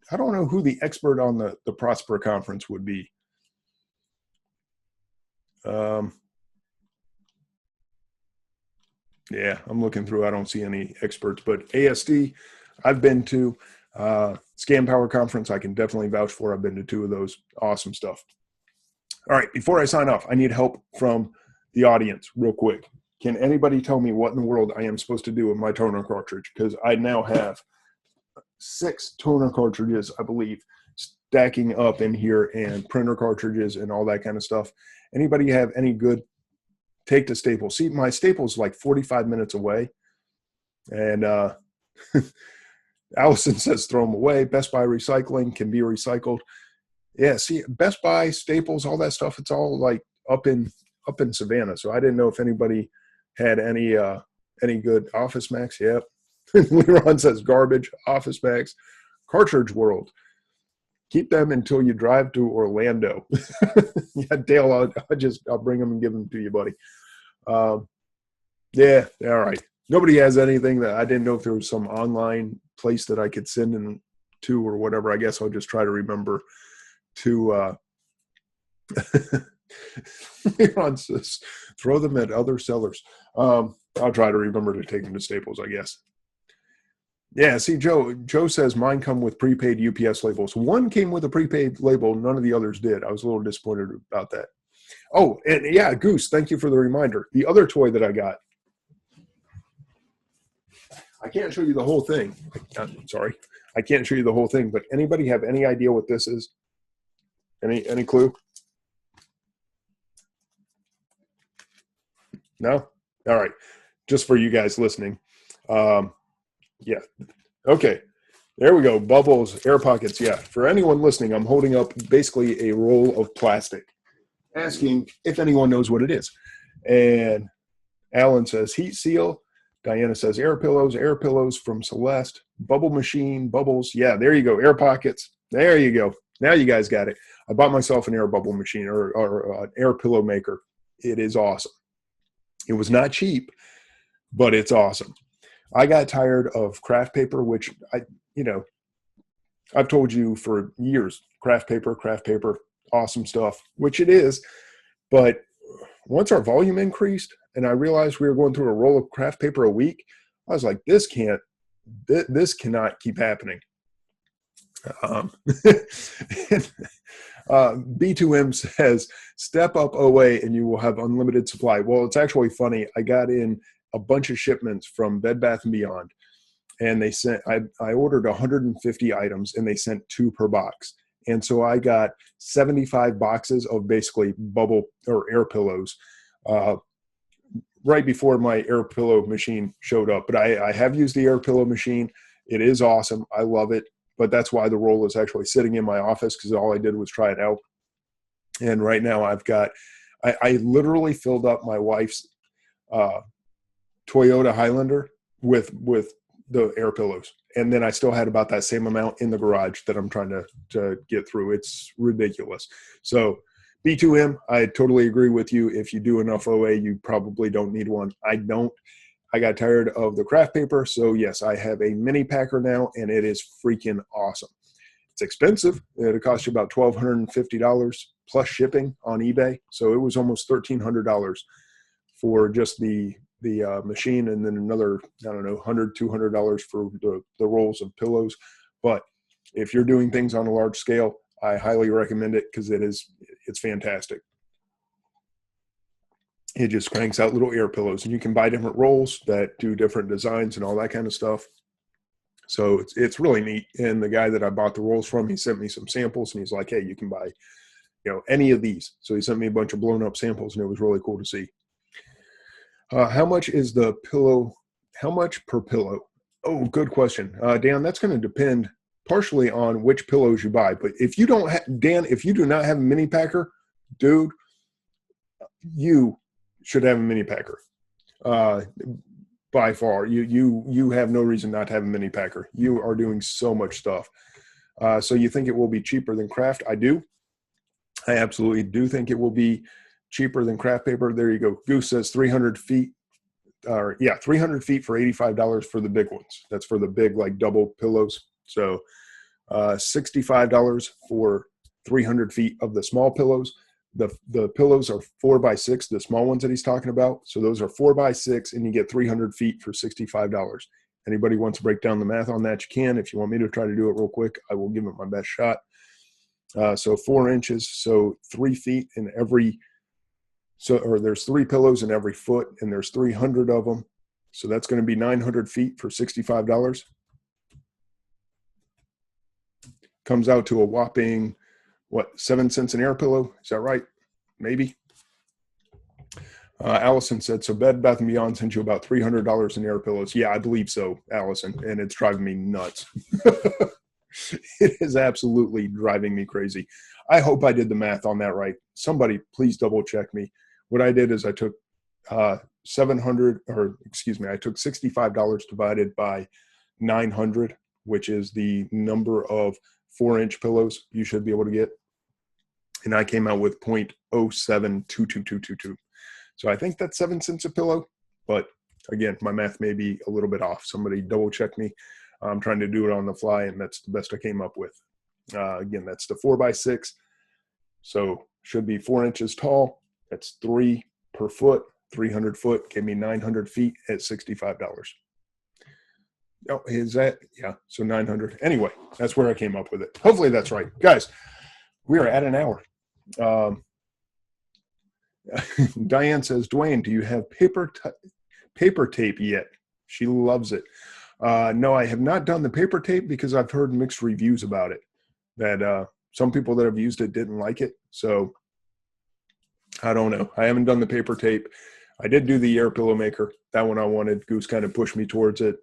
A: who the expert on the Prosper Conference would be. Yeah, I'm looking through. I don't see any experts, but ASD, I've been to. Scam Power Conference, I can definitely vouch for. I've been to 2 of those. Awesome stuff. All right, before I sign off, I need help from the audience real quick. Can anybody tell me what in the world I am supposed to do with my toner cartridge? Because I now have 6 toner cartridges, I believe, stacking up in here, and printer cartridges and all that kind of stuff. Anybody have any good take to Staples? See, my Staples like 45 minutes away. And Allison says throw them away. Best Buy recycling can be recycled. Yeah, see, Best Buy, Staples, all that stuff, it's all like up in Savannah. So I didn't know if anybody had any good Office Max. Yep. Leron says garbage, Office Max, Cartridge World. Keep them until you drive to Orlando. Yeah, Dale, I'll bring them and give them to you, buddy. Yeah, all right. Nobody has anything that I didn't know if there was some online place that I could send them to or whatever. I guess I'll just try to remember to Leron says, throw them at other sellers. I'll try to remember to take them to Staples, I guess. Yeah, see, Joe says mine come with prepaid UPS labels. One came with a prepaid label. None of the others did. I was a little disappointed about that. Oh, and yeah, Goose, thank you for the reminder. The other toy that I got, I can't show you the whole thing. I'm sorry. I can't show you the whole thing, but anybody have any idea what this is? Any clue? No? All right. Just for you guys listening. Yeah. Okay. There we go. Bubbles, air pockets. Yeah. For anyone listening, I'm holding up basically a roll of plastic, asking if anyone knows what it is. And Alan says heat seal. Diana says air pillows from Celeste. Bubble machine, bubbles. Yeah, there you go. Air pockets. There you go. Now you guys got it. I bought myself an air bubble machine or an air pillow maker. It is awesome. It was not cheap, but it's awesome. I got tired of craft paper, which I've told you for years, craft paper, awesome stuff, which it is. But once our volume increased and I realized we were going through a roll of craft paper a week, I was like, this cannot keep happening. B2M says, step up OA and you will have unlimited supply. Well, it's actually funny. I got in a bunch of shipments from Bed Bath & Beyond, and they sent, I ordered 150 items and they sent 2 per box. And so I got 75 boxes of basically bubble or air pillows right before my air pillow machine showed up. But I have used the air pillow machine. It is awesome. I love it. But that's why the roll is actually sitting in my office, because all I did was try it out. And right now I've got, I literally filled up my wife's Toyota Highlander with the air pillows. And then I still had about that same amount in the garage that I'm trying to get through. It's ridiculous. So B2M, I totally agree with you. If you do enough OA, you probably don't need one. I don't. I got tired of the craft paper. So yes, I have a mini packer now, and it is freaking awesome. It's expensive. It'll cost you about $1,250 plus shipping on eBay. So it was almost $1,300 for just the machine, and then another, I don't know, $100, $200 for the rolls of pillows. But if you're doing things on a large scale, I highly recommend it, because it's fantastic. It just cranks out little air pillows, and you can buy different rolls that do different designs and all that kind of stuff. So it's really neat. And the guy that I bought the rolls from, he sent me some samples, and he's like, hey, you can buy, any of these. So he sent me a bunch of blown up samples, and it was really cool to see. How much is the pillow? How much per pillow? Oh, good question. Dan, that's going to depend partially on which pillows you buy. But if you don't Dan, if you do not have a mini packer, dude, you should have a mini packer. By far, you have no reason not to have a mini packer. You are doing so much stuff. So you think it will be cheaper than craft? I do. I absolutely do think it will be cheaper than craft paper. There you go. Goose says 300 feet. 300 feet for $85 for the big ones. That's for the big, like, double pillows. So $65 for 300 feet of the small pillows. The pillows are 4x6, the small ones that he's talking about. So those are 4x6, and you get 300 feet for $65. Anybody wants to break down the math on that, you can. If you want me to try to do it real quick, I will give it my best shot. So 4 inches, so 3 feet in every. Or there's 3 pillows in every foot, and there's 300 of them. So that's going to be 900 feet for $65. Comes out to a whopping, 7 cents an air pillow? Is that right? Maybe. Allison said, so Bed Bath & Beyond sent you about $300 in air pillows. Yeah, I believe so, Allison, and it's driving me nuts. It is absolutely driving me crazy. I hope I did the math on that right. Somebody please double check me. What I did is I took I took $65 divided by 900, which is the number of 4-inch pillows you should be able to get. And I came out with 0.072222. So I think that's 7 cents a pillow. But again, my math may be a little bit off. Somebody double check me. I'm trying to do it on the fly, and that's the best I came up with. Again, that's the 4x6. So should be 4 inches tall. That's 3 per foot. 300 foot gave me 900 feet at $65. Oh, is that? Yeah, so 900. Anyway, that's where I came up with it. Hopefully that's right. Guys, we are at an hour. Diane says, Dwayne, do you have paper tape yet? She loves it. No, I have not done the paper tape because I've heard mixed reviews about it. That some people that have used it didn't like it. So I don't know. I haven't done the paper tape. I did do the air pillow maker. That one I wanted. Goose kind of pushed me towards it.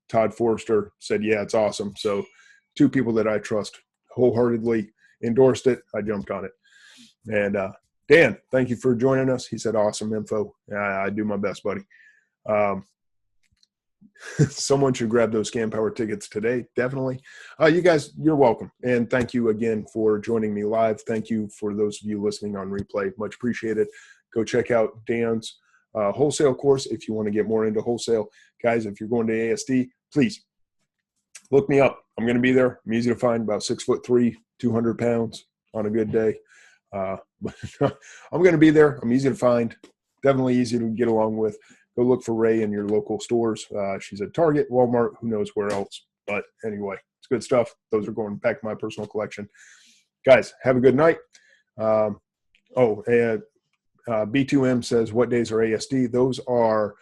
A: Todd Forrester said, yeah, it's awesome. So 2 people that I trust wholeheartedly endorsed it. I jumped on it. And Dan, thank you for joining us. He said, awesome info. I do my best, buddy. Someone should grab those Scam Power tickets today. Definitely. You guys, you're welcome. And thank you again for joining me live. Thank you for those of you listening on replay. Much appreciated. Go check out Dan's wholesale course if you want to get more into wholesale. Guys, if you're going to ASD, please look me up. I'm going to be there. I'm easy to find, about 6'3", 200 pounds on a good day. I'm going to be there. I'm easy to find. Definitely easy to get along with. Go look for Ray in your local stores. She's at Target, Walmart, who knows where else. But anyway, it's good stuff. Those are going back to my personal collection. Guys, have a good night. B2M says, what days are ASD? Those are,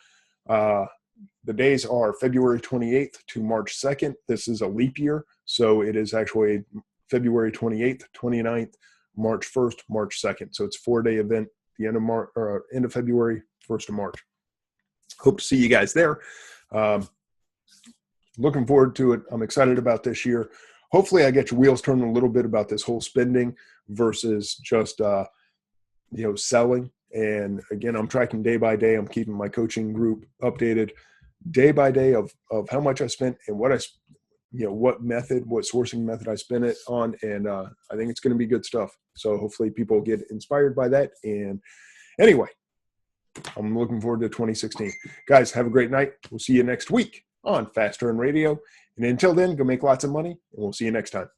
A: the days are February 28th to March 2nd. This is a leap year. So it is actually February 28th, 29th, March 1st, March 2nd. So it's a 4-day event, the end of March, or end of February, 1st of March. Hope to see you guys there. Looking forward to it. I'm excited about this year. Hopefully I get your wheels turning a little bit about this whole spending versus just, selling. And again, I'm tracking day by day. I'm keeping my coaching group updated day by day of how much I spent and what what sourcing method I spent it on. And I think it's going to be good stuff. So hopefully people get inspired by that. And anyway, I'm looking forward to 2016. Guys, have a great night. We'll see you next week on Fast Turn Radio. And until then, go make lots of money, and we'll see you next time.